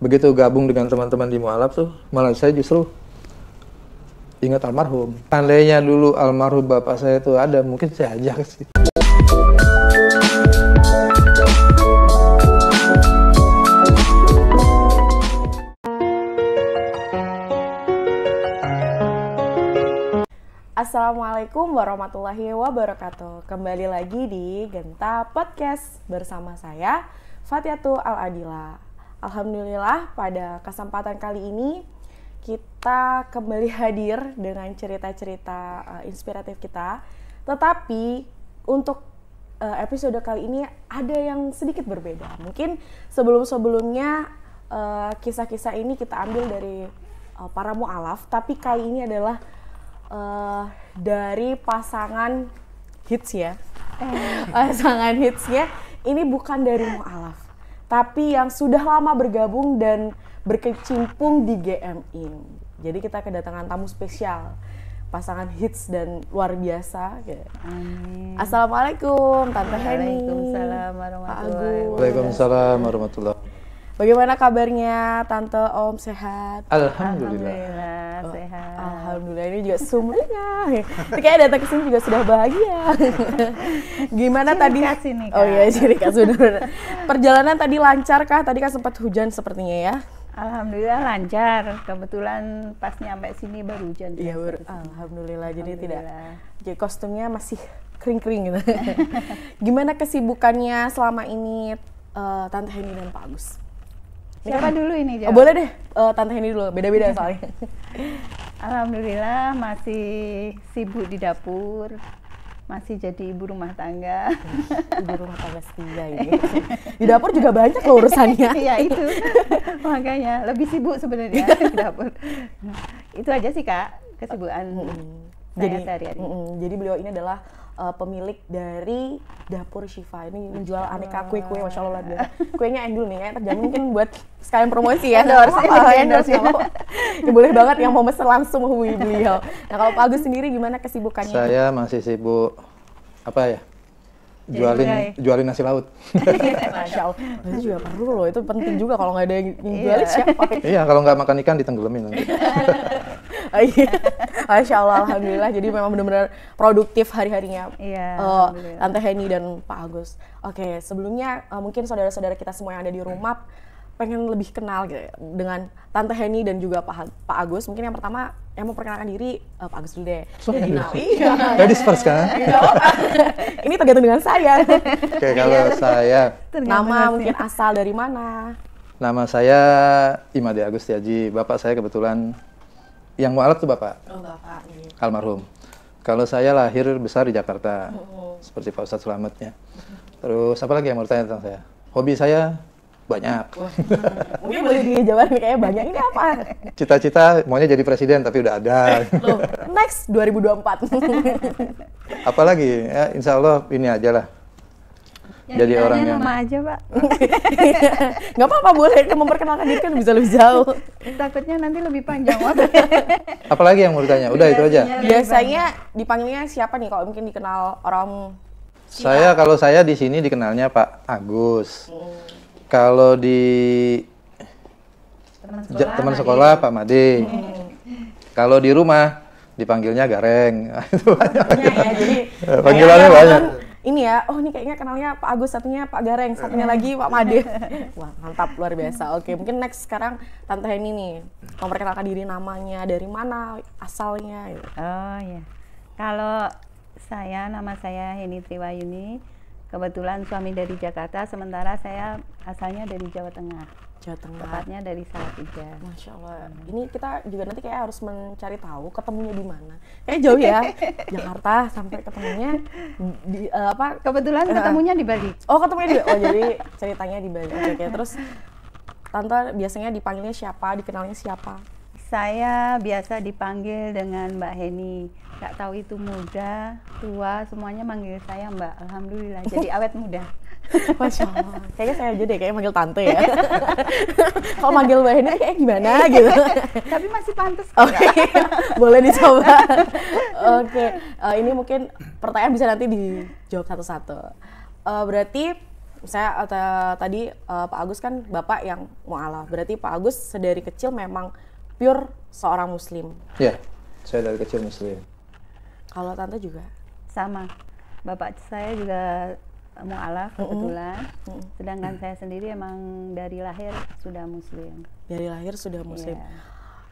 begitu gabung dengan teman-teman di Mualaf tuh, malah saya justru ingat almarhum. Andainya dulu almarhum bapak saya itu ada, mungkin saya ajak sih. Assalamualaikum warahmatullahi wabarakatuh. Kembali lagi di Genta Podcast bersama saya Fatiatul Al-Adila. Alhamdulillah pada kesempatan kali ini kita kembali hadir dengan cerita-cerita inspiratif kita. Tetapi untuk episode kali ini ada yang sedikit berbeda. Mungkin sebelum-sebelumnya kisah-kisah ini kita ambil dari para mu'alaf, tapi kali ini adalah dari pasangan hits ya. Pasangan hitsnya ini bukan dari mu'alaf, tapi yang sudah lama bergabung dan berkecimpung di GMI. Jadi kita kedatangan tamu spesial, pasangan hits dan luar biasa. Amin. Assalamualaikum Tante Heni. Waalaikumsalam warahmatullahi wabarakatuh. Waalaikumsalam warahmatullahi. Bagaimana kabarnya Tante, Om, sehat? Alhamdulillah. Sehat. Alhamdulillah, ini juga sumringah. Ini kayak datang ke sini juga sudah bahagia. Gimana Ciri tadi? khas ini, Kak. Oh iya, ciri khas benar. Perjalanan tadi lancar kah? Tadi kan sempat hujan sepertinya ya? Alhamdulillah lancar. Kebetulan pas nyampe sini baru hujan. Iya, alhamdulillah. Jadi tidak. Alhamdulillah. Jadi kostumnya masih kering-kering gitu. Gimana kesibukannya selama ini Tante Heni dan Pak Agus? Siapa dulu ini? Oh, boleh deh, Tante Heni dulu. Beda-beda soalnya. Alhamdulillah masih sibuk di dapur. Masih jadi ibu rumah tangga. Ibu rumah tangga setia ini. Di dapur juga banyak loh urusannya. Iya itu. Makanya lebih sibuk sebenarnya di dapur. Itu aja sih Kak, kesibukan saya sehari-hari. Jadi beliau ini adalah pemilik dari Dapur Syifa. Ini menjual aneka kue-kue, Masya Allah. Kuenya endul nih, kayak terjamin mungkin buat sekalian promosi ya. Endorse. Ya, boleh banget yang mau mesen langsung hubungi beliau. Nah kalau Pak Agus sendiri gimana kesibukannya? Saya masih sibuk apa ya? Jualin nasi laut. Masya Allah, itu juga perlu loh, itu penting juga kalau nggak ada yang jualin siapa? Iya, kalau nggak makan ikan ditenggelamin nanti. Masya Allah, alhamdulillah. Jadi memang benar-benar produktif hari-harinya. Iya. Tante Heni dan Pak Agus. Oke, sebelumnya mungkin saudara-saudara kita semua yang ada di rumah pengen lebih kenal gitu ya, dengan Tante Heni dan juga Pak Agus. Mungkin yang pertama yang mau perkenalkan diri Pak Agus dulu deh. Iya. Ladies first kan? Ini tergantung dengan saya. Oke, kalau saya Nama mungkin asal dari mana? nama saya Imade Agustiaji. Bapak saya kebetulan yang mualaf tuh Bapak. Oh, Bapak. Almarhum. Kalau saya lahir besar di Jakarta. Seperti Pak Ustadz Selamatnya. Terus apa lagi yang mau tanya tentang saya? Hobi saya banyak. Mungkin boleh dijawab kayaknya banyak. Ini apa? Cita-cita maunya jadi presiden tapi udah ada. Loh, next 2024. Apalagi ya insya Allah ini aja lah. Jadi orang yang nama aja Pak. Nggak apa-apa, boleh memperkenalkan diri kan bisa lebih jauh. Takutnya nanti lebih panjang waktu. apalagi yang mau ditanya? Udah itu aja. Biasanya dipanggilnya siapa nih kalau mungkin dikenal orang? Kalau saya di sini dikenalnya Pak Agus. Kalau di teman sekolah Pak Made. Kalau di rumah dipanggilnya Gareng. Itu banyak. Jadi Panggilannya banyak. Ini ya, oh ini kayaknya kenalnya Pak Agus, satunya Pak Gareng, satunya lagi Pak Made. Wah mantap, luar biasa. Oke, mungkin next sekarang Tante Heni nih, memperkenalkan diri, namanya, dari mana, asalnya gitu. Oh ya, kalau nama saya Heni Triwayuni. Kebetulan suami dari Jakarta, sementara saya asalnya dari Jawa Tengah. Jawa Tengah. Tepatnya dari Salatiga. Masya Allah. Ini kita juga nanti kayak harus mencari tahu ketemunya di mana. Kayak jauh ya, Jakarta sampai ketemunya di apa? Kebetulan ketemunya di Bali. Oh ketemunya di, oh jadi ceritanya di Bali. Oke. Terus Tante biasanya dipanggilnya siapa, dikenalnya siapa? Saya biasa dipanggil dengan Mbak Heni. Gak tahu itu muda, tua, semuanya manggil saya Mbak. Alhamdulillah, jadi awet muda. Masya Allah. Kayaknya saya aja deh, kayak manggil Tante ya. Kalau manggil Mbak Heni kayak gimana gitu. Tapi masih pantas. Oke, boleh dicoba. Oke, ini mungkin pertanyaan bisa nanti dijawab satu-satu. Berarti Saya tadi Pak Agus kan Bapak yang mu'alaf. Berarti Pak Agus sedari kecil memang pure seorang muslim. Ya, saya dari kecil muslim. Kalau Tante juga? Sama. Bapak saya juga mu'alaf kebetulan. Sedangkan saya sendiri emang dari lahir sudah muslim. Dari lahir sudah muslim. Iya.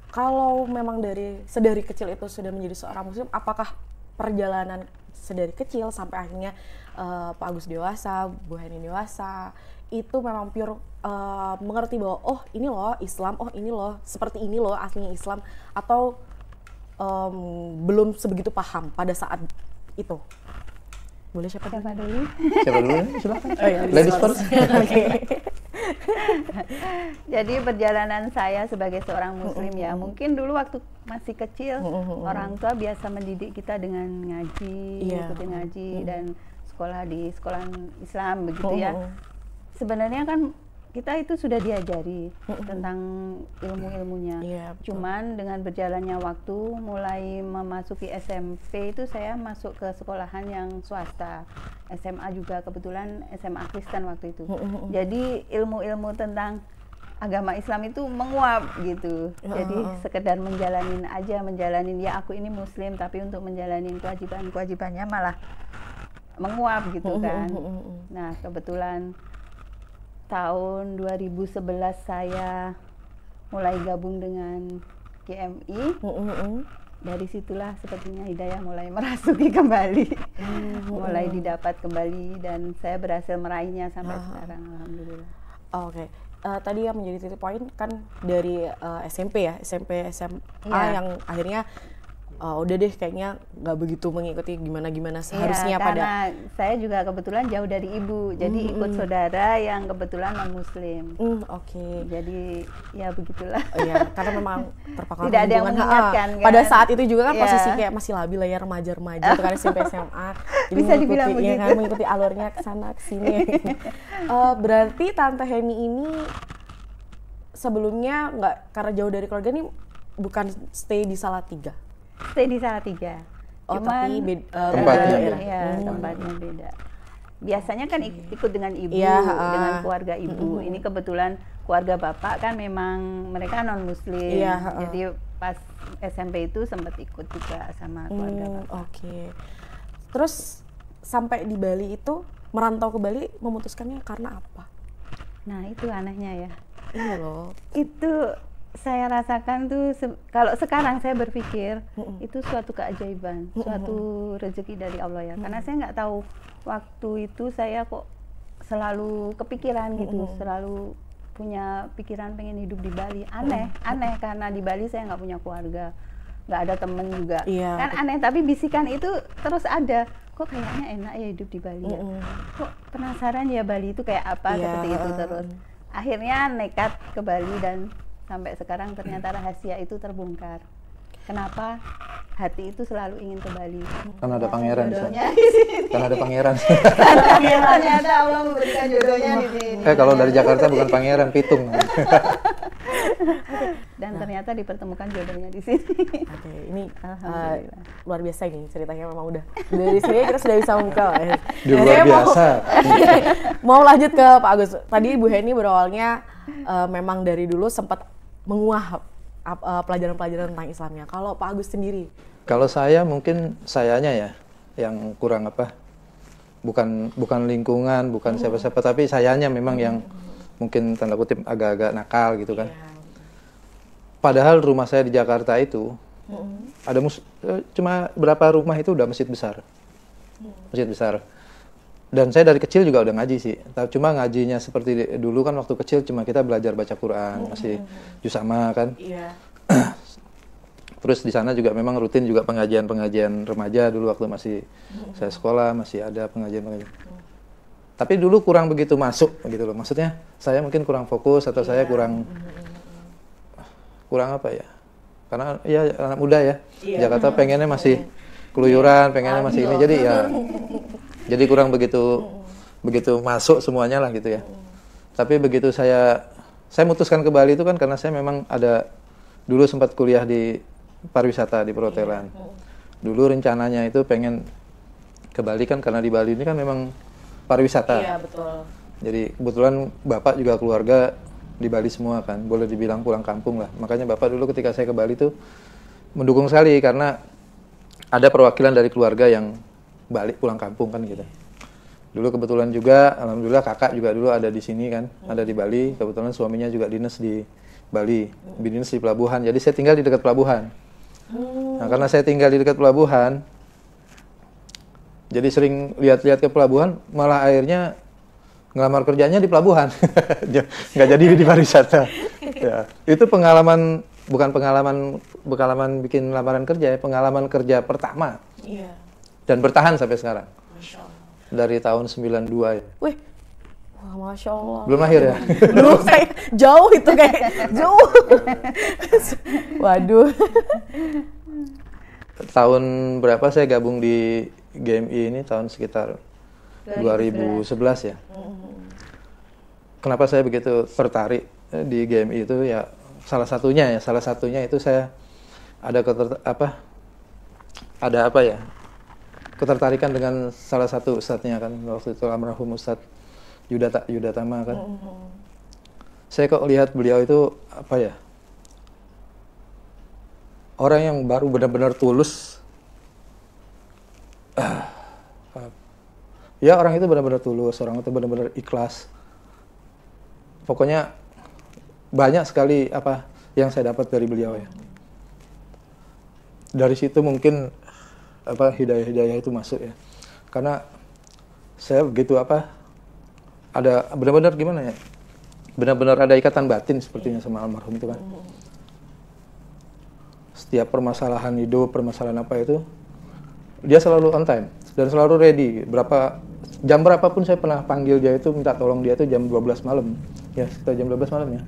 Kalau memang sedari kecil itu sudah menjadi seorang muslim, apakah perjalanan sedari kecil sampai akhirnya Pak Agus dewasa, Bu Heni dewasa, itu memang pure mengerti bahwa oh ini loh Islam, oh ini loh seperti ini loh aslinya Islam, atau belum sebegitu paham pada saat itu? Boleh siapa dulu? Siapa dulu? Silakan. Oh, ya, Ladies first. Oke. Jadi perjalanan saya sebagai seorang muslim ya, mungkin dulu waktu masih kecil orang tua biasa mendidik kita dengan ngaji, ikutin ngaji dan sekolah di sekolah Islam begitu ya. Sebenarnya kan kita itu sudah diajari tentang ilmu-ilmunya. Cuman dengan berjalannya waktu, mulai memasuki SMP itu saya masuk ke sekolahan yang swasta. SMA juga kebetulan SMA Kristen waktu itu. Jadi ilmu-ilmu tentang agama Islam itu menguap gitu. Jadi sekedar menjalanin ya aku ini muslim, tapi untuk menjalanin kewajibannya malah menguap gitu kan. Nah, kebetulan tahun 2011 saya mulai gabung dengan GMI. Dari situlah sepertinya hidayah mulai merasuki kembali, mulai didapat kembali dan saya berhasil meraihnya sampai sekarang, alhamdulillah. Oke. Tadi yang menjadi titik poin kan dari SMP ya, SMP SMA yang akhirnya udah deh kayaknya nggak begitu mengikuti gimana seharusnya karena saya juga kebetulan jauh dari ibu, jadi ikut saudara yang kebetulan non muslim. Oke. Jadi ya begitulah. Iya, karena memang terpakai tidak ada yang mengingatkan kan. Pada saat itu juga kan posisi kayak masih labil lah ya, remaja itu kan SMP SMA. Jadi bisa dibilang begitu. Kan, mengikuti alurnya ke sana ke sini. Berarti Tante Heni ini sebelumnya nggak, karena jauh dari keluarga nih, bukan stay di Salatiga. Stay di Salatiga. Cuman tempatnya beda. Ya, tempatnya beda. Biasanya kan ikut dengan ibu, dengan keluarga ibu. Ini kebetulan keluarga bapak kan memang mereka non muslim. Jadi pas SMP itu sempat ikut juga sama keluarga bapak. Oke. Terus sampai di Bali itu, merantau ke Bali memutuskannya karena apa? Nah, itu anehnya ya. Ini loh. Itu saya rasakan tuh kalau sekarang saya berpikir itu suatu keajaiban, suatu rezeki dari Allah ya. Karena saya nggak tahu waktu itu saya kok selalu kepikiran gitu, selalu punya pikiran pengen hidup di Bali. Aneh karena di Bali saya nggak punya keluarga, nggak ada temen juga. Kan aneh, tapi bisikan itu terus ada. Kok kayaknya enak ya hidup di Bali ya. Kok penasaran ya Bali itu kayak apa, seperti itu terus. Akhirnya nekat ke Bali dan sampai sekarang ternyata rahasia itu terbongkar. Kenapa hati itu selalu ingin ke Bali? Karena ada pangeran. Karena ada pangeran. Ternyata Allah memberikan jodohnya di sini. Kalau dari Jakarta bukan pangeran, pitung. Dan ternyata dipertemukan jodohnya di sini. Oke, ini luar biasa ini ceritanya, memang udah dari sini kita sudah bisa membuka. Luar biasa. Mau lanjut ke Pak Agus. Tadi Bu Heni berawalnya memang dari dulu sempat menguah pelajaran-pelajaran tentang Islamnya. Kalau Pak Agus sendiri? Kalau saya mungkin sayanya ya yang kurang bukan lingkungan, bukan siapa-siapa, tapi sayanya memang yang mungkin tanda kutip agak-agak nakal gitu kan. Padahal rumah saya di Jakarta itu ada cuma berapa rumah itu udah masjid besar. Masjid besar. Dan saya dari kecil juga udah ngaji sih. Cuma ngajinya seperti dulu kan, waktu kecil cuma kita belajar baca Quran, masih juz amma kan. Terus di sana juga memang rutin juga pengajian remaja dulu waktu masih saya sekolah, masih ada pengajian. Tapi dulu kurang begitu masuk gitu loh. Maksudnya saya mungkin kurang fokus atau saya kurang apa ya? Karena ya anak muda ya. Jakarta pengennya masih keluyuran, pengennya masih ini. Jadi kurang begitu masuk semuanya lah gitu ya. Tapi begitu saya memutuskan ke Bali itu kan karena saya memang ada dulu sempat kuliah di pariwisata di perhotelan. Dulu rencananya itu pengen ke Bali kan, karena di Bali ini kan memang pariwisata. Iya, betul. Jadi kebetulan bapak juga keluarga di Bali semua kan, boleh dibilang pulang kampung lah. Makanya bapak dulu ketika saya ke Bali tuh mendukung sekali karena ada perwakilan dari keluarga yang balik pulang kampung kan gitu. Dulu kebetulan juga, alhamdulillah kakak juga dulu ada di sini kan, ada di Bali. Kebetulan suaminya juga dinas di Bali, dinas di pelabuhan. Jadi saya tinggal di dekat pelabuhan. Nah, karena saya tinggal di dekat pelabuhan, jadi sering lihat-lihat ke pelabuhan, malah akhirnya ngelamar kerjanya di pelabuhan. Nggak jadi di pariwisata. Ya, itu pengalaman, bukan pengalaman bikin lamaran kerja ya, pengalaman kerja pertama. Iya. Dan bertahan sampai sekarang. Masya Allah. Dari tahun 92 ya. Wih, wah Masya Allah. Belum lahir ya? Belum, kayak jauh itu kayak jauh. Waduh. Tahun berapa saya gabung di GMI ini? Tahun sekitar 2011 ya. Kenapa saya begitu tertarik di GMI itu ya, salah satunya itu saya ada ketertarikan dengan salah satu ustadznya kan, waktu itu almarhum Ustadz Yuda Tama kan. Saya kok lihat beliau itu orang yang baru benar-benar tulus. Ya, orang itu benar-benar tulus, orang itu benar-benar ikhlas. Pokoknya banyak sekali yang saya dapat dari beliau ya. Dari situ mungkin hidayah-hidayah itu masuk ya. Karena saya begitu ada benar-benar gimana ya? Benar-benar ada ikatan batin sepertinya sama almarhum itu kan. Setiap permasalahan hidup, permasalahan apa itu, dia selalu on time dan selalu ready. Jam berapapun saya pernah panggil dia itu, minta tolong dia itu jam 12 malam. Ya, sekitar jam 12 malam ya.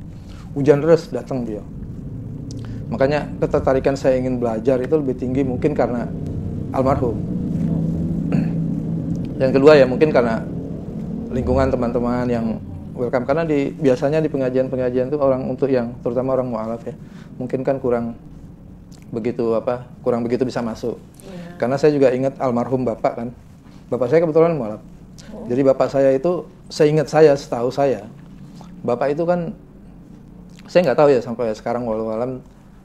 Hujan deras datang dia. Makanya ketertarikan saya ingin belajar itu lebih tinggi mungkin karena almarhum. Yang kedua ya mungkin karena lingkungan teman-teman yang welcome, karena biasanya di pengajian-pengajian itu terutama orang mualaf ya, mungkin kan kurang begitu bisa masuk. Karena saya juga ingat almarhum bapak kan. Bapak saya kebetulan mualaf. Jadi bapak saya itu, setahu saya, bapak itu kan, saya nggak tahu ya sampai sekarang walau alam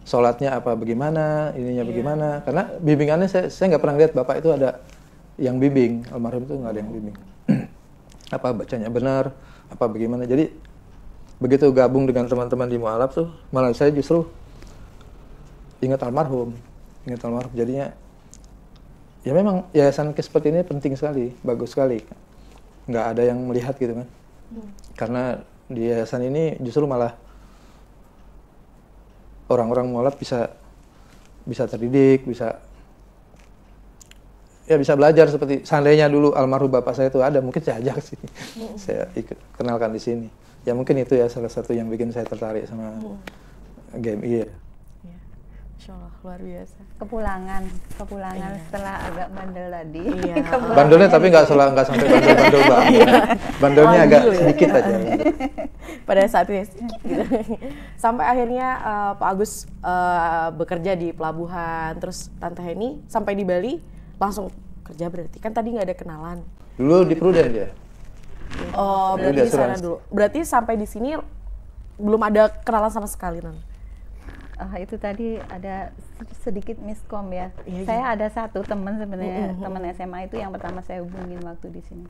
sholatnya bagaimana, bagaimana. Karena bimbingannya saya nggak pernah lihat bapak itu ada yang bimbing, almarhum itu nggak ada yang bimbing. Bacanya benar, bagaimana. Jadi begitu gabung dengan teman-teman di mualaf tuh, malah saya justru ingat almarhum. Jadinya ya memang yayasan seperti ini penting sekali, bagus sekali. Nggak ada yang melihat gitu kan. Karena di yayasan ini justru malah orang-orang mualaf bisa terdidik, bisa belajar seperti seandainya dulu almarhum bapak saya itu ada, mungkin saya ajak sih. Saya kenalkan di sini. Ya mungkin itu ya salah satu yang bikin saya tertarik sama GMI ya. Masya Allah, luar biasa. Kepulangan setelah agak bandel tadi. Iya. Bandelnya tapi nggak sampai bandel banget. Bandelnya agak sedikit aja. Pada saat itu sedikit gitu. Sampai akhirnya Pak Agus bekerja di pelabuhan, terus Tante Heni sampai di Bali langsung kerja, berarti kan tadi nggak ada kenalan. Dulu di Prudent dia. Oh, berarti di sana dulu. Berarti sampai di sini belum ada kenalan sama sekali, Non. Itu tadi ada sedikit miskom ya. Iya, saya ada satu teman sebenarnya, teman SMA itu yang pertama saya hubungin waktu di sini.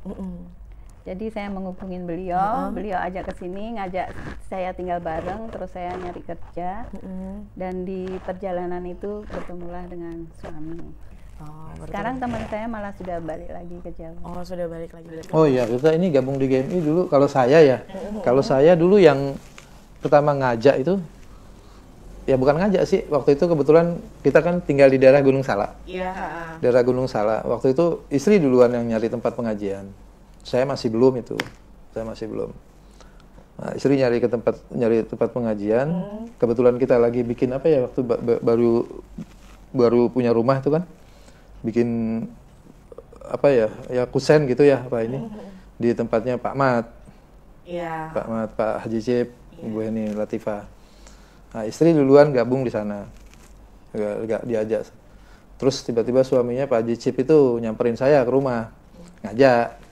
Jadi saya menghubungin beliau, beliau ajak ke sini, ngajak saya tinggal bareng, terus saya nyari kerja. Dan di perjalanan itu bertemulah dengan suami. Sekarang teman saya malah sudah balik lagi ke Jawa. Oh, sudah balik lagi. Oh iya, kita ini gabung di GMI dulu. Kalau saya dulu yang pertama ngajak itu, ya bukan ngajak sih, waktu itu kebetulan kita kan tinggal di daerah Gunung Salak. Iya. Daerah Gunung Salak. Waktu itu istri duluan yang nyari tempat pengajian. Saya masih belum. Nah, istri nyari tempat pengajian. Kebetulan kita lagi bikin waktu baru punya rumah itu kan. Bikin kusen gitu ya, di tempatnya Pak Mat. Iya. Pak Mat, Pak Haji Cip, Ibu Heni Latifah. Nah, istri duluan gabung di sana, gak diajak. Terus tiba-tiba suaminya Pak Haji Cip itu nyamperin saya ke rumah, ngajak.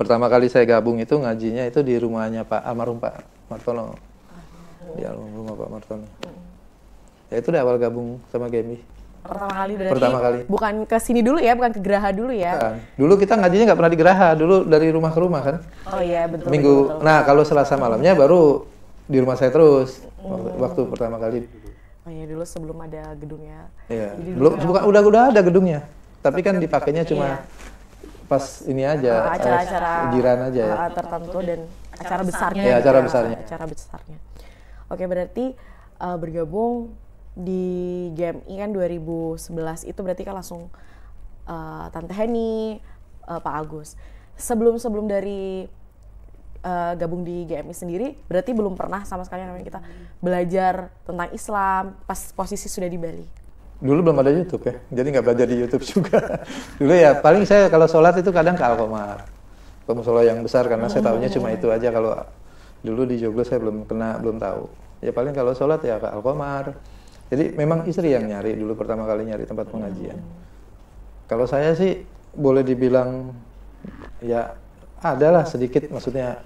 pertama kali saya gabung itu ngajinya itu di rumahnya almarhum Pak Martono. Di rumah Pak Martono. Ya itu udah awal gabung sama GMI. Pertama kali berarti. Pertama kali. Bukan ke sini dulu ya, bukan ke Geraha dulu ya. Nah, dulu kita ngajinya nggak pernah di Geraha, dulu dari rumah ke rumah kan. Oh iya, betul. Minggu. Betul. Nah, kalau Selasa malamnya baru di rumah saya terus. Waktu pertama kali. Oh iya, dulu sebelum ada gedungnya. Iya. Jadi Belum udah ada gedungnya. Tapi kan dipakainya cuma pas ini aja, acara-acara ujiran aja ya. Tertentu dan acara besarnya. Ya, acara besarnya. Acara besarnya. Oke, berarti bergabung di GMI kan 2011 itu berarti kan langsung Tante Heni, Pak Agus. Sebelum dari gabung di GMI sendiri, berarti belum pernah sama sekali namanya kita belajar tentang Islam pas posisi sudah di Bali. Dulu belum ada YouTube ya, jadi nggak belajar di YouTube juga. Dulu ya paling saya kalau sholat itu kadang ke Alkomar, ke musola yang besar karena saya tahunya cuma itu aja. Kalau dulu di Joglo saya belum tahu. Ya paling kalau sholat ya ke Alkomar. Jadi memang istri yang nyari dulu pertama kali nyari tempat pengajian. Kalau saya sih boleh dibilang ya adalah sedikit, maksudnya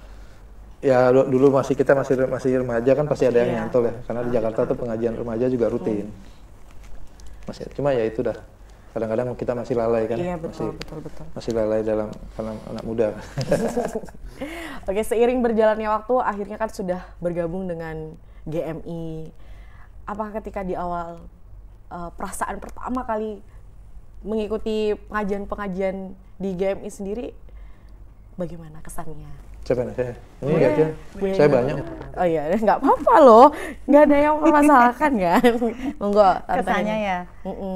ya dulu kita masih remaja kan pasti ada yang nyantol ya, karena di Jakarta tuh pengajian remaja juga rutin. Cuma ya itu dah, kadang-kadang kita masih lalai kan. Iya, betul. Masih lalai karena anak muda. Oke, seiring berjalannya waktu akhirnya kan sudah bergabung dengan GMI. Apakah ketika di awal perasaan pertama kali mengikuti pengajian di GMI sendiri, bagaimana kesannya? Siapa nih? Ini enggak saya banyak. Oh iya, nggak apa-apa loh, nggak ada yang mempermasalahkan kan? Monggo. Kesannya ya,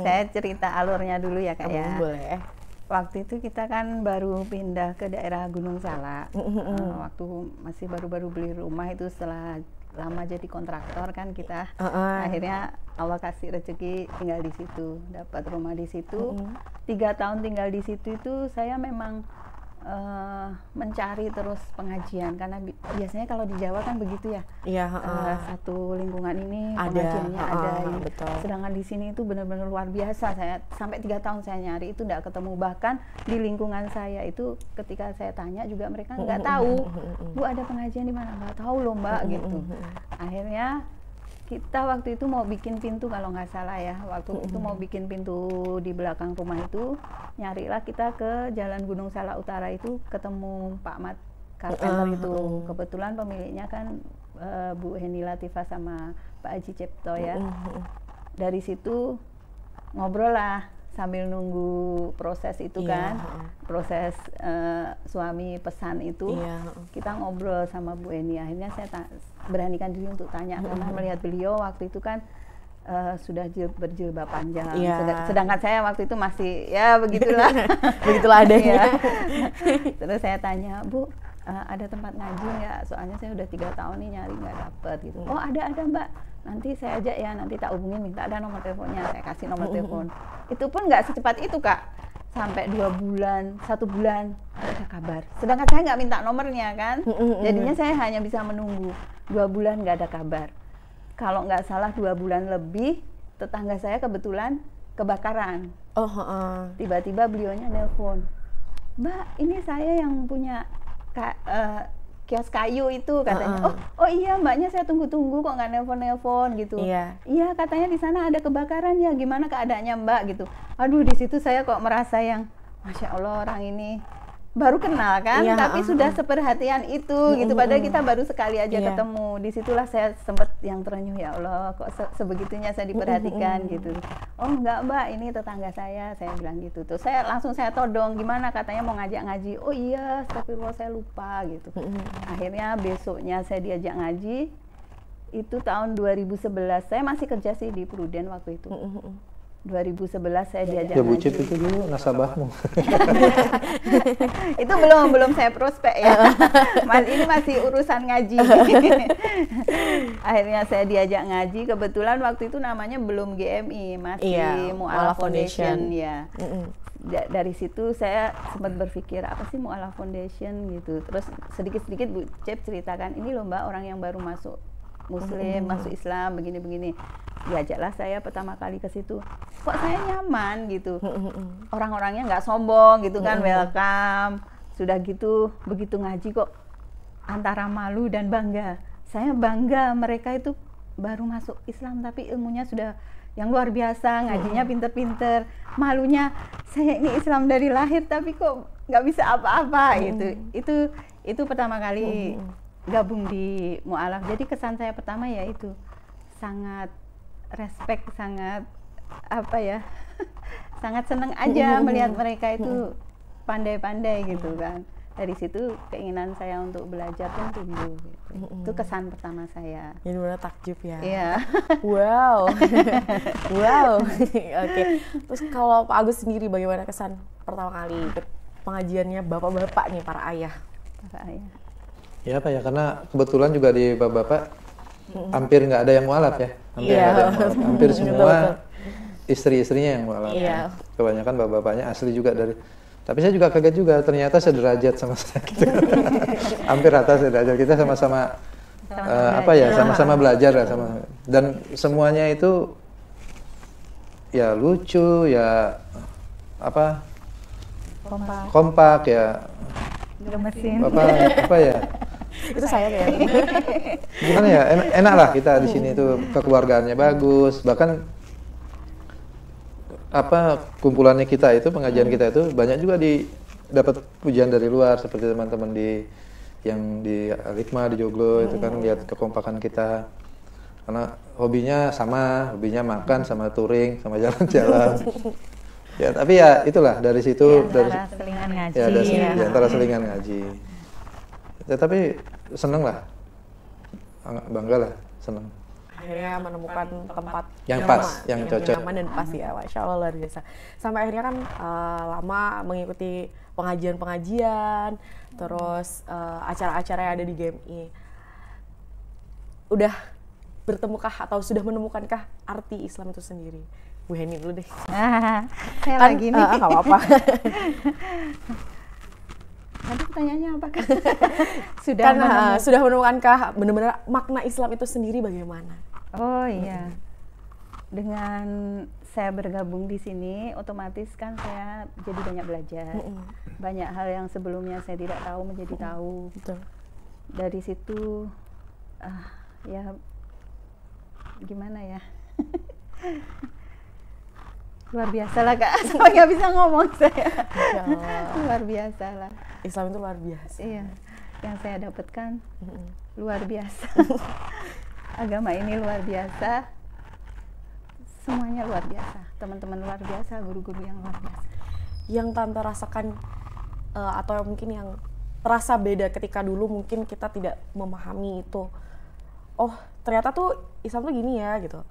saya cerita alurnya dulu ya Kak ya. Boleh. Waktu itu kita kan baru pindah ke daerah Gunung Salak. Waktu masih baru-baru beli rumah itu, setelah lama jadi kontraktor kan kita. Akhirnya Allah kasih rezeki tinggal di situ, dapat rumah di situ. 3 tahun tinggal di situ itu saya memang mencari terus pengajian, karena biasanya kalau di Jawa kan begitu ya. Iya. Satu lingkungan ini ada, pengajiannya ada. Betul. Sedangkan di sini itu benar-benar luar biasa. Saya sampai 3 tahun saya nyari itu tidak ketemu. Bahkan di lingkungan saya itu ketika saya tanya juga mereka nggak tahu. Bu, ada pengajian di mana? Nggak tahu loh Mbak gitu. Akhirnya kita waktu itu mau bikin pintu, kalau nggak salah ya, waktu itu mau bikin pintu di belakang rumah itu, nyarilah kita ke Jalan Gunung Salak Utara itu, ketemu Pak Mat Carpenter itu. Kebetulan pemiliknya kan Bu Heni Latifah sama Pak Haji Cipto ya. Dari situ ngobrol lah sambil nunggu proses itu kan, proses suami pesan itu. Kita ngobrol sama Bu Heni. Akhirnya saya beranikan diri untuk tanya, karena melihat beliau waktu itu kan sudah berjilbab panjang. Sedangkan saya waktu itu masih ya begitulah. Begitulah adanya. Terus saya tanya, Bu, ada tempat ngaji nggak? Soalnya saya udah 3 tahun nih nyari nggak dapet gitu. Oh ada Mbak, nanti saya ajak ya, nanti tak hubungin, minta ada nomor teleponnya, saya kasih nomor telepon. Itu pun nggak secepat itu Kak, sampai 2 bulan, 1 bulan ada kabar. Sedangkan saya nggak minta nomornya kan, jadinya saya hanya bisa menunggu 2 bulan nggak ada kabar. Kalau nggak salah 2 bulan lebih, tetangga saya kebetulan kebakaran. Tiba-tiba beliaunya nelpon, Mbak, ini saya yang punya kios kayu itu katanya. Oh iya Mbaknya, saya tunggu-tunggu kok nggak nelpon gitu. Iya katanya di sana ada kebakaran ya, gimana keadaannya Mbak gitu. Aduh, di situ saya kok merasa yang Masya Allah, orang ini baru kenal kan, tapi sudah seperhatian itu gitu. Padahal kita baru sekali aja ketemu. Disitulah saya sempat yang terenyuh, ya Allah kok sebegitunya saya diperhatikan gitu. Oh enggak Mbak, ini tetangga saya bilang gitu. Terus saya todong, gimana, katanya mau ngajak ngaji. Oh iya, astagfirullah saya lupa gitu. Akhirnya besoknya saya diajak ngaji. Itu tahun 2011, saya masih kerja sih di Pruden waktu itu. 2011 saya diajak ya, Bu Cip itu dulu nasabahmu. Itu belum saya prospek ya. Ini masih urusan ngaji. Akhirnya saya diajak ngaji, kebetulan waktu itu namanya belum GMI, masih Mu'alaf Foundation ya. Dari situ saya sempat berpikir, apa sih Mu'alaf Foundation gitu. Terus sedikit-sedikit Bu Cip ceritakan, ini loh Mbak, orang yang baru masuk Muslim, masuk Islam, begini-begini. Diajaklah saya pertama kali ke situ. Kok saya nyaman gitu. Orang-orangnya nggak sombong gitu kan, welcome. Sudah gitu, begitu ngaji kok antara malu dan bangga. Saya bangga mereka itu baru masuk Islam tapi ilmunya sudah yang luar biasa, ngajinya pinter-pinter. Malunya saya ini Islam dari lahir tapi kok nggak bisa apa-apa gitu. Itu pertama kali gabung di mu'alaf. Jadi kesan saya pertama ya itu sangat respect, sangat apa ya, sangat senang aja melihat mereka itu pandai-pandai gitu kan. Dari situ keinginan saya untuk belajar pun tumbuh gitu. Itu kesan pertama saya. Ini benar takjub ya. Iya. Wow. Wow. Oke. Terus kalau Pak Agus sendiri bagaimana kesan pertama kali ikut pengajiannya bapak-bapak nih, para ayah? Para ayah. Ya apa ya, karena kebetulan juga di bapak-bapak hampir nggak ada yang mualaf ya. Hampir nggak ada yang mualaf. Hampir semua istri-istrinya yang mualaf. Iya. Kebanyakan bapak-bapaknya asli juga dari. Tapi saya juga kaget juga, ternyata sederajat sama saya. Gitu. Hampir rata sederajat, kita sama-sama sama-sama belajar lah, dan semuanya itu ya lucu, ya apa, kompak ya, Gemesin. apa ya. Itu saya kayaknya. Gimana ya, enak lah kita di sini tuh, kekeluargaannya bagus, bahkan kumpulannya kita itu, pengajian kita itu banyak juga dapat pujian dari luar, seperti teman-teman yang di Al-Hikmah di Joglo itu kan lihat kekompakan kita, karena hobinya makan sama touring sama jalan-jalan. Ya tapi ya itulah, dari situ Selingan ngaji. Ya, di antara selingan ngaji. Ya, tapi seneng lah, bangga lah, seneng. Akhirnya menemukan tempat yang pas, yang cocok, nyaman dan pas ya, Masya Allah, luar biasa. Sampai akhirnya kan lama mengikuti pengajian-pengajian, terus acara-acara yang ada di GMI. Udah bertemukah atau sudah menemukankah arti Islam itu sendiri? Bu Heni dulu deh. Saya Kan, lagi nih. nggak apa-apa. Tadi pertanyaannya apa kan? Sudah menemukankah benar-benar makna Islam itu sendiri bagaimana? Oh iya, dengan saya bergabung di sini, otomatis kan saya jadi banyak belajar, banyak hal yang sebelumnya saya tidak tahu menjadi tahu. Betul. Dari situ, ya gimana ya, luar biasa lah Kak, sampai nggak bisa ngomong saya. Luar biasa lah. Islam itu luar biasa. Iya, yang saya dapatkan luar biasa. Agama ini luar biasa, semuanya luar biasa, teman-teman luar biasa, guru-guru yang luar biasa. Yang Tante rasakan atau mungkin yang terasa beda ketika dulu mungkin kita tidak memahami itu, oh ternyata tuh Islam tuh gini ya gitu,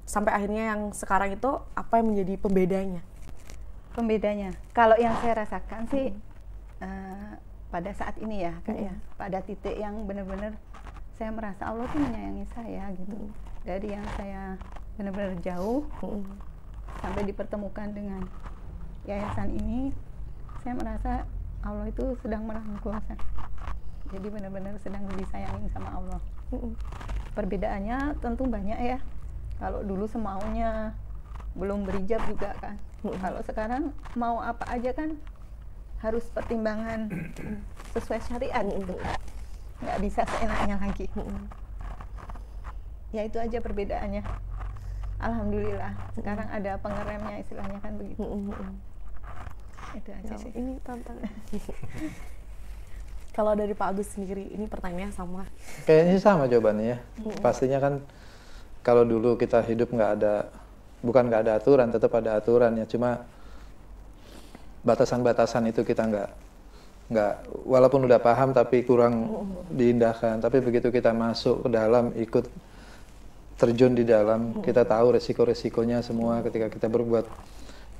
sampai akhirnya yang sekarang itu apa yang menjadi pembedanya? Pembedanya, kalau yang saya rasakan sih pada saat ini ya Kak ya, pada titik yang benar-benar saya merasa Allah tuh menyayangi saya gitu. Dari yang saya benar-benar jauh sampai dipertemukan dengan yayasan ini, saya merasa Allah itu sedang merangkul saya. Jadi benar-benar sedang disayangi sama Allah. Perbedaannya tentu banyak ya. Kalau dulu semaunya, belum berijab juga kan. Kalau sekarang mau apa aja kan harus pertimbangan sesuai syariat gitu. Nggak bisa seenaknya lagi. Ya itu aja perbedaannya. Alhamdulillah sekarang ada pengeremnya, istilahnya kan begitu. Itu aja sih. Ini tantangan. Kalau dari Pak Agus sendiri, ini pertanyaannya sama? Kayaknya sama jawabannya ya. Pastinya kan kalau dulu kita hidup bukan nggak ada aturan, tetap ada aturan ya. Cuma batasan-batasan itu kita nggak, walaupun udah paham tapi kurang diindahkan. Tapi begitu kita masuk ke dalam, ikut terjun di dalam, kita tahu resiko-resikonya semua. Ketika kita berbuat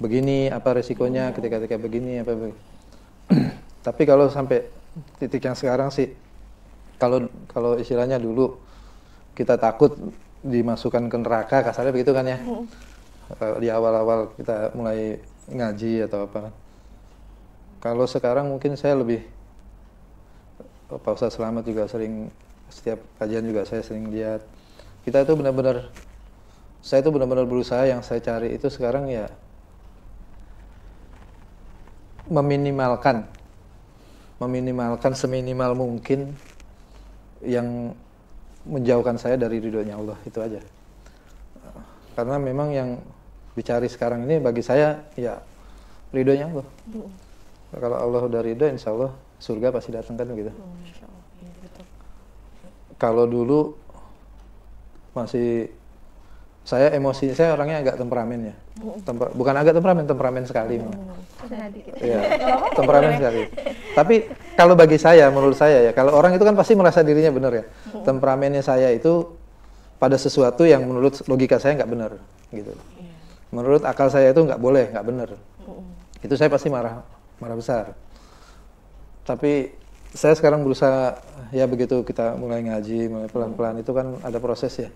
begini, apa resikonya, ketika begini, apa begini. Tapi kalau sampai titik yang sekarang sih, kalau istilahnya dulu kita takut dimasukkan ke neraka, kasarnya begitu kan ya. Di awal-awal kita mulai ngaji atau apa kan. Kalau sekarang mungkin saya lebih, Pak Ustadz Selamat juga sering, setiap kajian juga saya sering lihat. Kita itu saya itu benar-benar berusaha, yang saya cari itu sekarang ya meminimalkan meminimalkan seminimal mungkin yang menjauhkan saya dari ridhonya Allah, itu aja. Karena memang yang dicari sekarang ini bagi saya ya ridhonya Allah. Kalau Allah udah ridho, insya Allah surga pasti datang kan gitu. Kalau dulu masih saya emosi, saya orangnya agak temperamen ya. Bukan agak temperamen sekali. Ya, temperamen sekali. Tapi kalau bagi saya, menurut saya ya, kalau orang itu kan pasti merasa dirinya benar ya. Temperamennya saya itu pada sesuatu yang menurut logika saya nggak benar, gitu. Menurut akal saya itu nggak boleh, nggak benar. Itu saya pasti marah besar. Tapi saya sekarang berusaha, ya begitu kita mulai ngaji, mulai pelan-pelan, itu kan ada proses ya.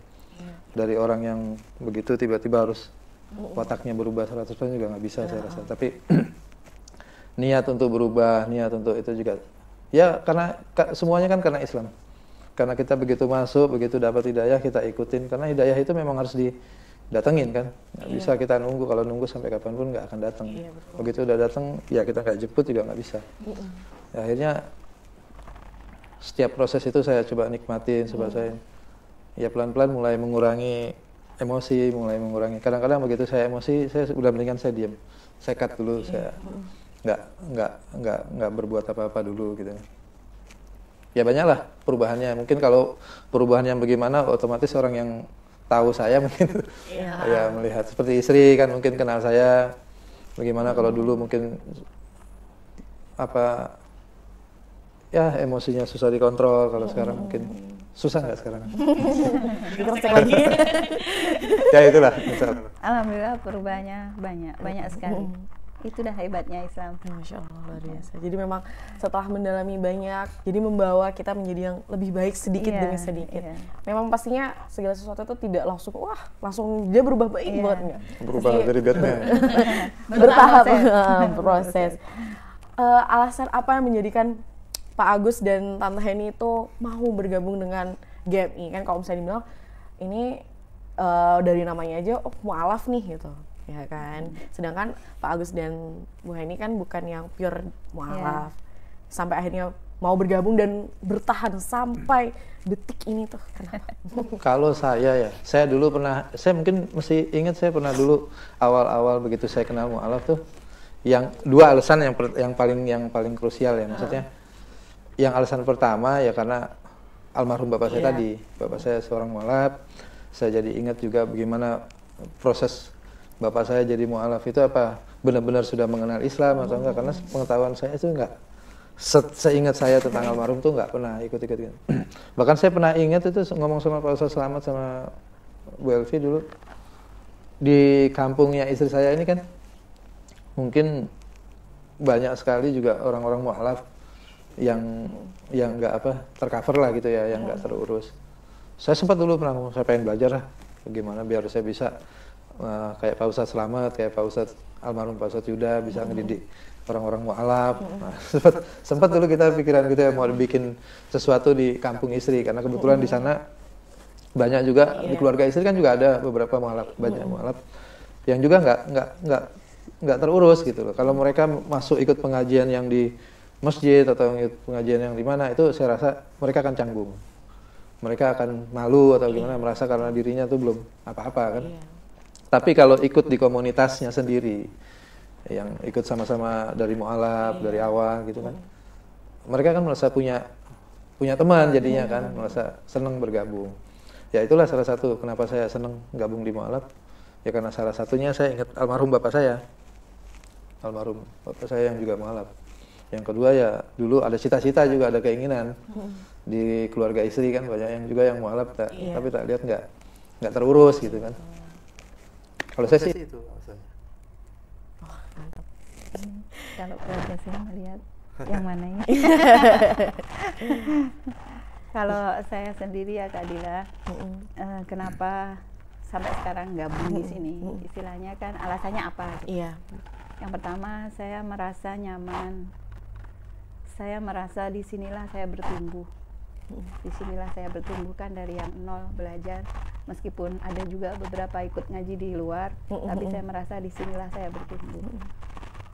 Dari orang yang begitu tiba-tiba harus wataknya berubah 100% juga nggak bisa saya rasa. Tapi niat untuk berubah, niat untuk itu juga, ya karena semuanya kan karena Islam. Karena kita begitu masuk, begitu dapat hidayah, kita ikutin. Karena hidayah itu memang harus didatengin kan. Nggak bisa kita nunggu, kalau nunggu sampai kapanpun nggak akan datang. Begitu udah datang, ya kita nggak jemput juga nggak bisa. Ya, akhirnya setiap proses itu saya coba nikmatin, coba saya ya pelan-pelan mulai mengurangi emosi, mulai mengurangi. Kadang-kadang begitu saya emosi, saya udah mendingan saya diam, saya cut dulu, saya nggak berbuat apa-apa dulu gitu. Ya banyaklah perubahannya. Mungkin kalau perubahan yang bagaimana, otomatis orang yang tahu saya mungkin ya melihat seperti istri kan mungkin kenal saya. Bagaimana kalau dulu mungkin apa ya emosinya susah dikontrol, kalau sekarang mungkin susah nggak sekarang? Ya itulah. Alhamdulillah perubahannya banyak sekali. Itu dah hebatnya Islam. Masya Allah, luar biasa. Jadi memang setelah mendalami banyak, jadi membawa kita menjadi yang lebih baik sedikit demi sedikit. Memang pastinya segala sesuatu itu tidak langsung dia berubah baik banget enggak? Berubah dari biarnya. Bertahap proses. Alasan apa yang menjadikan Pak Agus dan Tante Heni itu mau bergabung dengan GMI? Kan kalau misalnya dibilang ini dari namanya aja mu'alaf nih gitu, ya kan. Sedangkan Pak Agus dan Bu Heni kan bukan yang pure mu'alaf. Sampai akhirnya mau bergabung dan bertahan sampai detik ini tuh, kenapa? Kalau saya dulu pernah, saya mungkin masih ingat, saya pernah dulu awal-awal begitu saya kenal mu'alaf tuh, yang dua alasan yang paling krusial ya, maksudnya. Yang alasan pertama ya karena almarhum bapak saya tadi, bapak saya seorang mu'alaf. Saya jadi ingat juga bagaimana proses bapak saya jadi mu'alaf itu, apa benar-benar sudah mengenal Islam atau enggak, karena pengetahuan saya itu enggak, seingat saya tentang almarhum tuh enggak pernah ikut-ikut. Bahkan saya pernah ingat itu ngomong sama Pak Ustaz Selamat sama Bu Elvi dulu di kampungnya istri saya ini kan mungkin banyak sekali juga orang-orang mu'alaf yang nggak tercover lah gitu ya, yang nggak terurus. Saya sempat dulu pernah ngomong, saya pengen belajar lah bagaimana biar saya bisa kayak Pak Ustadz Selamat, kayak Pak Ustadz almarhum Pak Ustadz Yuda bisa ngedidik orang-orang mu'alaf. Nah, sempat dulu kita pikiran gitu ya, mau bikin sesuatu di kampung istri, karena kebetulan di sana banyak juga di keluarga istri kan juga ada beberapa mu'alaf, banyak mu'alaf yang juga nggak terurus gitu loh. Kalau mereka masuk ikut pengajian yang di masjid atau pengajian yang di mana, itu saya rasa mereka akan canggung, mereka akan malu atau gimana, merasa karena dirinya tuh belum apa-apa kan. Tapi kalau ikut di komunitasnya sendiri, yang ikut sama-sama dari mu'alaf, dari awal gitu kan, mereka kan merasa punya teman jadinya kan, merasa senang bergabung. Ya itulah salah satu kenapa saya senang gabung di mu'alaf, ya karena salah satunya saya ingat almarhum bapak saya yang juga mu'alaf. Yang kedua ya dulu ada cita-cita juga, ada keinginan di keluarga istri kan banyak yang juga yang mu'alaf, tapi tak lihat nggak terurus gitu kan. Kalau saya sih itu alasannya. Mantap. Kalau keluarga saya melihat yang mananya. Kalau saya sendiri ya Kak Dila, kenapa sampai sekarang gabung di sini? Istilahnya kan alasannya apa? Gitu. Yang pertama, saya merasa nyaman. Saya merasa disinilah saya bertumbuh. Disinilah saya bertumbuh kan dari yang nol belajar. Meskipun ada juga beberapa ikut ngaji di luar, tapi saya merasa disinilah saya bertumbuh.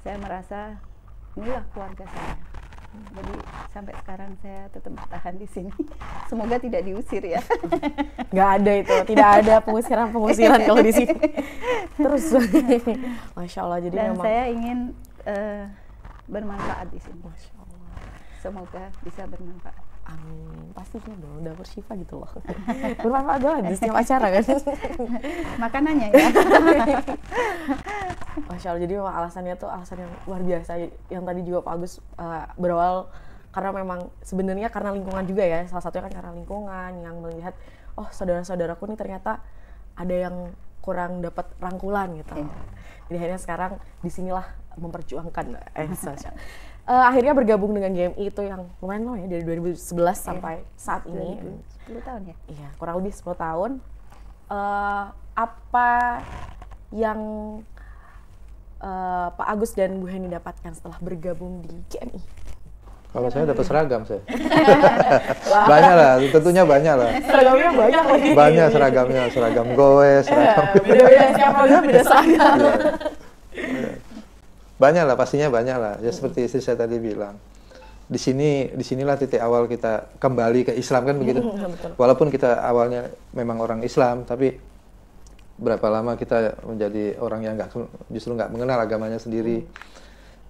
Saya merasa inilah keluarga saya. Jadi sampai sekarang saya tetap bertahan di sini. Semoga tidak diusir ya. Nggak ada itu, tidak ada pengusiran kalau di sini. Terus, Masya Allah. Jadi Dan memang saya ingin bermanfaat di sini. Masya Allah. Semoga bisa bermanfaat. Amin. Pastinya dong, dapur Syifa gitu loh. Bermanfaat banget di setiap acara kan. Makanannya ya. Masya Allah, jadi memang alasannya tuh alasan yang luar biasa. Yang tadi juga Pak Agus berawal karena memang sebenarnya karena lingkungan juga ya. Salah satunya kan karena lingkungan yang melihat, oh saudara-saudaraku nih ternyata ada yang kurang dapat rangkulan gitu. Jadi akhirnya sekarang disinilah memperjuangkan. Akhirnya bergabung dengan GMI itu yang lumayan lama ya, dari 2011 sampai saat ini. 10 tahun ya? Iya, kurang lebih 10 tahun. Apa yang Pak Agus dan Bu Heni dapatkan setelah bergabung di GMI? Kalau saya dapat seragam saya. Banyak lah, tentunya banyak lah. Seragamnya banyak lagi. Banyak seragamnya, seragam goes, seragam. Beda-beda setiap program beda seragam. Banyak lah, pastinya banyak lah. Ya seperti istri saya tadi bilang. Disinilah titik awal kita kembali ke Islam kan begitu. Walaupun kita awalnya memang orang Islam, tapi berapa lama kita menjadi orang yang justru nggak mengenal agamanya sendiri.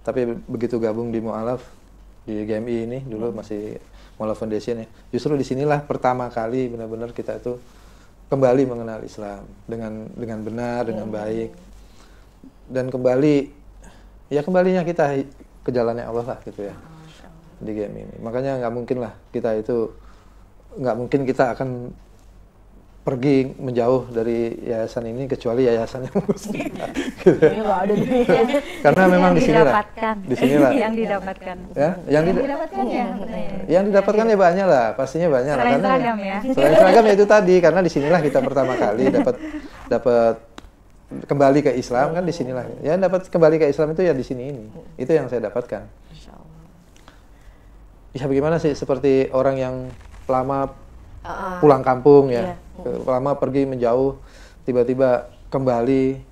Tapi begitu gabung di Mu'alaf, di GMI ini dulu masih Mu'alaf Foundation ya. Justru disinilah pertama kali benar-benar kita itu kembali mengenal Islam dengan benar, dengan baik, dan kembalinya kita ke jalannya Allah lah gitu ya di GMI ini. Makanya nggak mungkin kita akan pergi menjauh dari yayasan ini kecuali yayasan yang mengurus kita. Gitu. Karena memang di sinilah yang didapatkan. Ya, yang didapatkan ya. Yang didapatkan ya banyak lah, pastinya banyak lah. Selain seragam ya. Selain seragam ya itu tadi, karena di sinilah kita pertama kali dapat kembali ke Islam kan di sinilah. Ya dapat kembali ke Islam itu ya di sini ini. Itu yang saya dapatkan. Ya bagaimana sih seperti orang yang lama pulang kampung ya. Lama pergi menjauh, tiba-tiba kembali,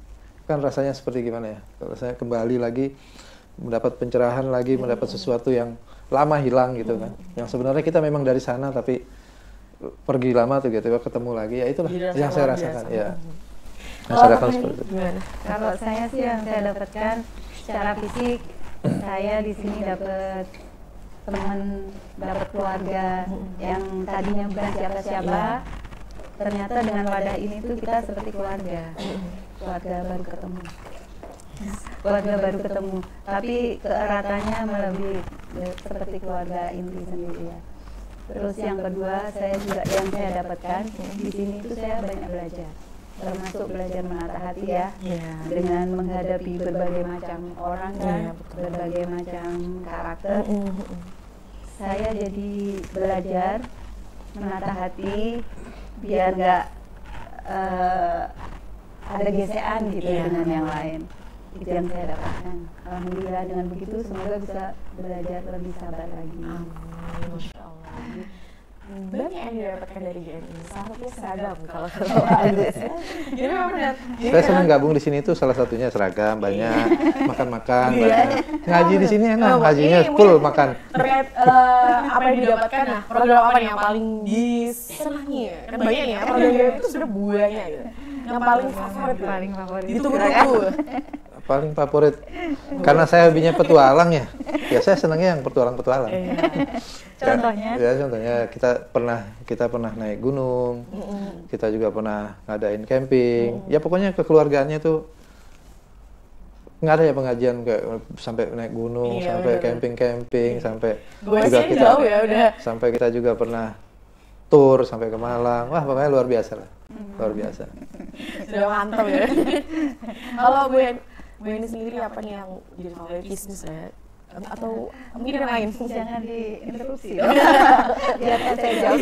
kan rasanya seperti gimana ya? Rasanya kembali lagi, mendapat pencerahan lagi, mendapat sesuatu yang lama hilang gitu kan. Yang sebenarnya kita memang dari sana, tapi pergi lama tuh tiba-tiba ketemu lagi, ya itulah yang saya rasakan. Ya. Masyarakat seperti itu. Kalau saya sih yang saya dapatkan secara fisik, saya di sini dapat teman, dapat keluarga yang tadinya bukan siapa-siapa. Ternyata dengan wadah ini tuh kita seperti keluarga baru ketemu. Tapi keeratannya melebihi seperti keluarga inti sendiri ya. Terus yang kedua yang saya dapatkan di sini itu saya banyak belajar, termasuk belajar menata hati ya, dengan menghadapi berbagai macam orang kan, berbagai macam karakter. Saya jadi belajar menata hati biar nggak ada gesekan gitu dengan yang lain. Itu yang saya dapatkan. Alhamdulillah dengan begitu semoga bisa belajar lebih sabar lagi. Amin. Masya Allah. Banyak yang didapatkan dari GMI. Salah satunya seragam kalau jadi memang benar. Saya senang gabung di sini itu salah satunya seragam, banyak makan-makan, banyak ngaji di sini enak, ngajinya full makan. Terkait apa yang didapatkan, nah program apa nih yang paling disenangi ya? Kan banyak ya, program itu sudah banyak gitu. Yang paling favorit, ditunggu-tunggu. Paling favorit, karena saya hobinya petualang ya saya senangnya yang petualang-petualang. Contohnya? Ya contohnya kita pernah naik gunung, kita juga pernah ngadain camping. Ya pokoknya kekeluargaannya tuh nggak ada ya pengajian kayak sampai naik gunung, sampai camping, sampai juga sampai kita juga pernah tour sampai ke Malang. Wah pokoknya luar biasa lah, luar biasa. Sudah mantap ya. Kalau Bu Heni sendiri apa nih yang jadi favorit bisnis ya? Atau mungkin yang lain? Jangan diinterupsi biar saya jawab.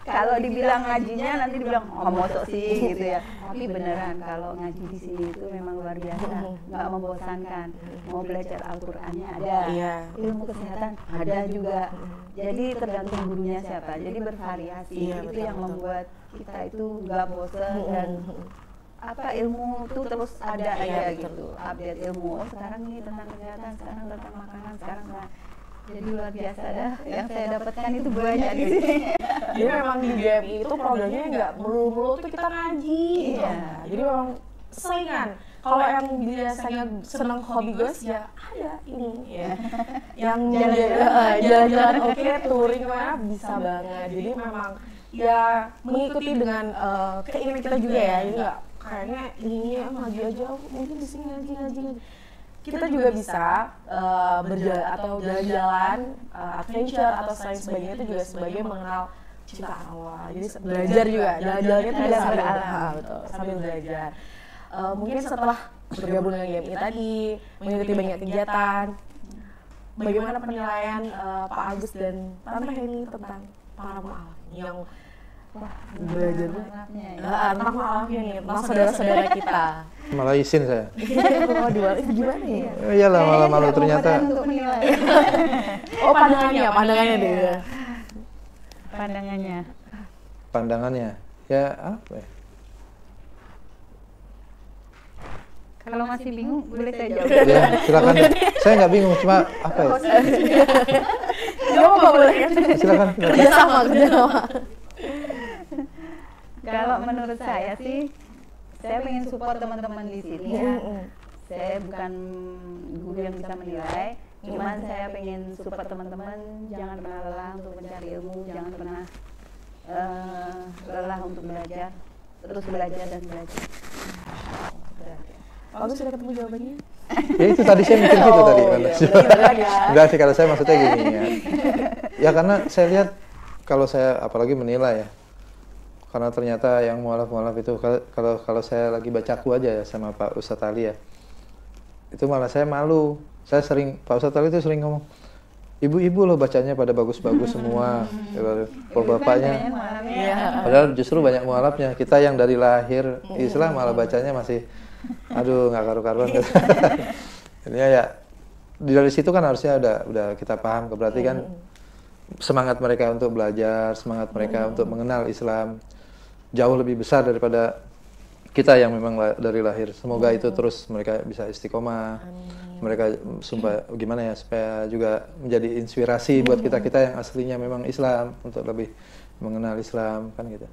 Kalau dibilang ngajinya nanti dibilang mosok sih gitu ya. Tapi beneran kalau ngaji di sini itu memang luar biasa, nggak membosankan. Mau belajar Al-Qur'annya ada, ilmu kesehatan ada juga. Jadi tergantung gurunya siapa. Jadi bervariasi. Itu yang membuat kita itu nggak bosan dan ilmu tuh terus ada aja gitu, update ilmu. Oh sekarang ini tentang kesehatan, sekarang tentang makanan, sekarang jadi luar biasa dah. Yang saya dapatkan itu banyak di sini. Jadi memang di GMI itu programnya nggak melulu tuh kita ngaji. Iya. Jadi memang saingan. Kalau yang biasanya senang hobi ghost ya ada ini ya. Yang jalan-jalan oke, touring mana bisa banget. Jadi memang ya mengikuti dengan keinginan kita juga ya. Jadi nggak kayaknya ini ngaji aja mungkin di sini ngaji. Kita juga bisa berjalan atau jalan-jalan, adventure atau lain sebagainya itu juga sebagai mengenal ciptaan Allah. Jadi belajar juga, jalan-jalannya itu juga sambil belajar. Mungkin setelah bergabung dengan GMI tadi, mengikuti banyak kegiatan, bagaimana penilaian Pak Agus dan Tante Heni tentang para mu'alaf yang belajar tentang mu'alafnya nih, tentang saudara-saudara kita. Malah izin saya. Oh, gimana ya? Iyalah, malah malu ternyata. Oh, pandangannya deh. Pandangannya. Ya apa ya? Kalau masih bingung, boleh saya jawab. Ya, silakan. Saya nggak bingung, cuma apa ya? Gak apa boleh kan? Silakan. Kerja sama. Kalau menurut saya sih, saya pengen support teman-teman di sini ya. Saya bukan guru yang bisa menilai, cuman saya pengen support teman-teman, jangan pernah lelah untuk mencari ilmu, jangan pernah lelah untuk belajar, terus belajar dan belajar. Bagus, sudah ketemu jawabannya? Ya itu tadi saya mikir gitu tadi. Enggak sih, kalau saya maksudnya gini ya. Ya karena saya lihat, kalau saya apalagi menilai ya, karena ternyata yang mualaf itu kalau saya lagi bacaku aja ya sama Pak Ustadz Ali ya, itu malah saya malu. Saya sering, Pak Ustadz Ali itu sering ngomong, ibu-ibu loh bacanya pada bagus-bagus semua, kalau bapaknya, padahal justru banyak mualafnya. Kita yang dari lahir Islam malah bacanya masih, aduh nggak karu-karuan. Ini ya dari situ kan harusnya udah kita paham, berarti kan semangat mereka untuk belajar, semangat mereka untuk mengenal Islam jauh lebih besar daripada kita yang memang dari lahir. Semoga itu terus mereka bisa istiqomah. Mereka supaya gimana ya, supaya juga menjadi inspirasi buat kita yang aslinya memang Islam untuk lebih mengenal Islam kan gitu.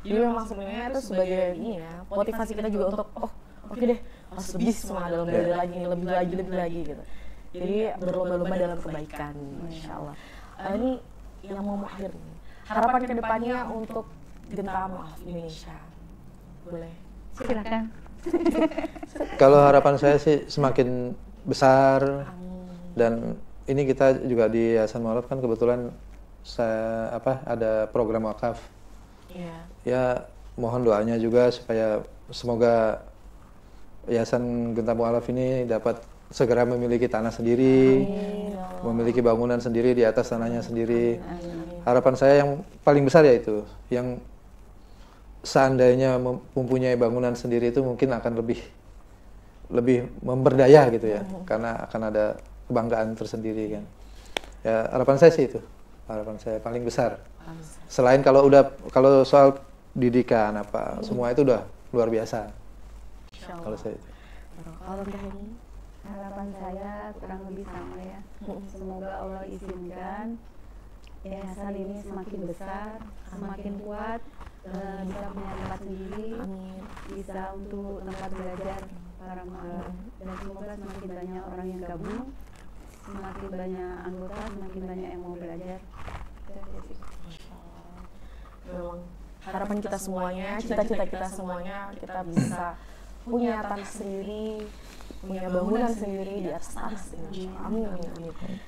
Jadi memang sebenarnya itu sebagai ini ya, motivasi kita juga untuk oke deh, harus lebih semangat dalam belajar lagi, lebih lagi gitu. Jadi berlomba-lomba dalam kebaikan, Masya Allah. Ini yang mau akhir nih. Harapan kedepannya untuk Genta Mu'alaf Indonesia, boleh? Silakan. Kalau harapan saya sih semakin besar. Dan ini kita juga di Yayasan Mu'alaf kan kebetulan saya ada program wakaf. Ya mohon doanya juga supaya semoga Yayasan Genta Mu'alaf ini dapat segera memiliki tanah sendiri, memiliki bangunan sendiri di atas tanahnya sendiri. Harapan saya yang paling besar yaitu, yang seandainya mempunyai bangunan sendiri itu mungkin akan lebih memberdaya gitu ya, karena akan ada kebanggaan tersendiri kan. Ya harapan saya sih itu, harapan saya paling besar. Selain kalau soal pendidikan semua itu udah luar biasa. Kalau saya itu. Harapan saya kurang lebih sama ya. Semoga Allah izinkan yayasan ini semakin besar, semakin kuat, bisa punya tempat sendiri, bisa untuk tempat belajar para mu'alaf, dan semoga semakin banyak orang yang gabung, semakin banyak anggota, semakin banyak yang mau belajar. Memang harapan kita semuanya, cita-cita kita semuanya, kita bisa punya tanah sendiri, punya bangunan sendiri di atas tanah sendiri. Amin.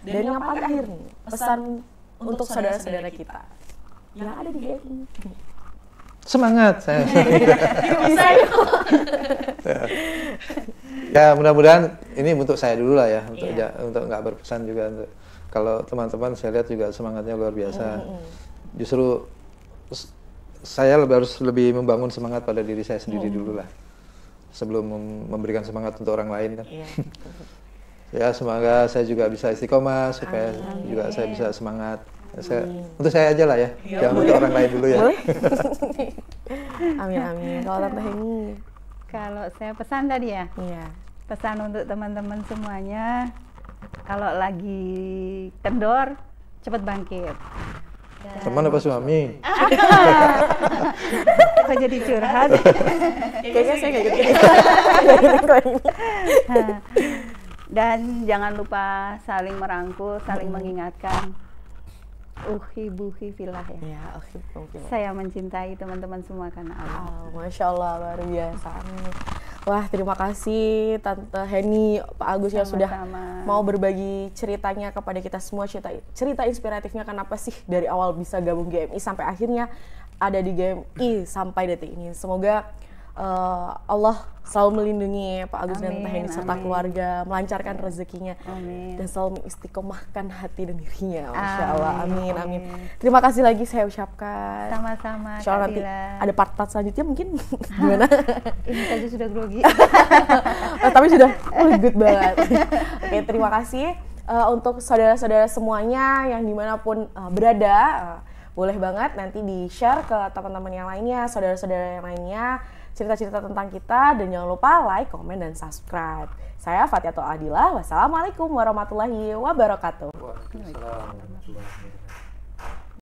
Dan yang paling akhir nih, pesan untuk saudara-saudara kita yang ada di GMI. Semangat saya. Bisa ya mudah-mudahan ini untuk saya dulu lah ya, untuk nggak berpesan juga untuk kalau teman-teman saya lihat juga semangatnya luar biasa. Justru saya harus lebih membangun semangat pada diri saya sendiri dulu lah, sebelum memberikan semangat untuk orang lain kan. Ya semoga saya juga bisa istiqomah supaya juga saya bisa semangat. Untuk saya aja lah ya, jangan untuk orang lain dulu ya. Amin amin. Kalau Tante Heni? Kalau saya pesan tadi ya, Iya. pesan untuk teman-teman semuanya, kalau lagi kendor, cepat bangkit. Teman apa suami? Kok jadi curhat? Kayaknya saya nggak gitu. Dan jangan lupa saling merangkul, saling mengingatkan. Uhibuhi fillah ya. Iya, oke mungkin. Saya mencintai teman-teman semua karena Allah. Oh, Masya Allah, luar biasa. Wah, terima kasih Tante Heni, Pak Agus yang sudah mau berbagi ceritanya kepada kita semua, cerita inspiratifnya kenapa sih dari awal bisa gabung GMI sampai akhirnya ada di GMI sampai detik ini. Semoga Allah selalu melindungi Pak Agus dan Tante Heni serta keluarga, melancarkan rezekinya, dan selalu mengistiqomahkan hati dan dirinya. Masya Allah, amin, amin. Terima kasih lagi saya ucapkan. Sama-sama. Insya Allah nanti ada part selanjutnya mungkin gimana? Ini saja sudah grogi. Tapi sudah good banget. Oke, terima kasih untuk saudara-saudara semuanya yang dimanapun berada. Boleh banget nanti di-share ke teman-teman yang lainnya, saudara-saudara yang lainnya, cerita-cerita tentang kita, dan jangan lupa like, komen, dan subscribe. Saya Fatyatul Adilah. Wassalamualaikum warahmatullahi wabarakatuh. Waalaikumsalam warahmatullahi wabarakatuh.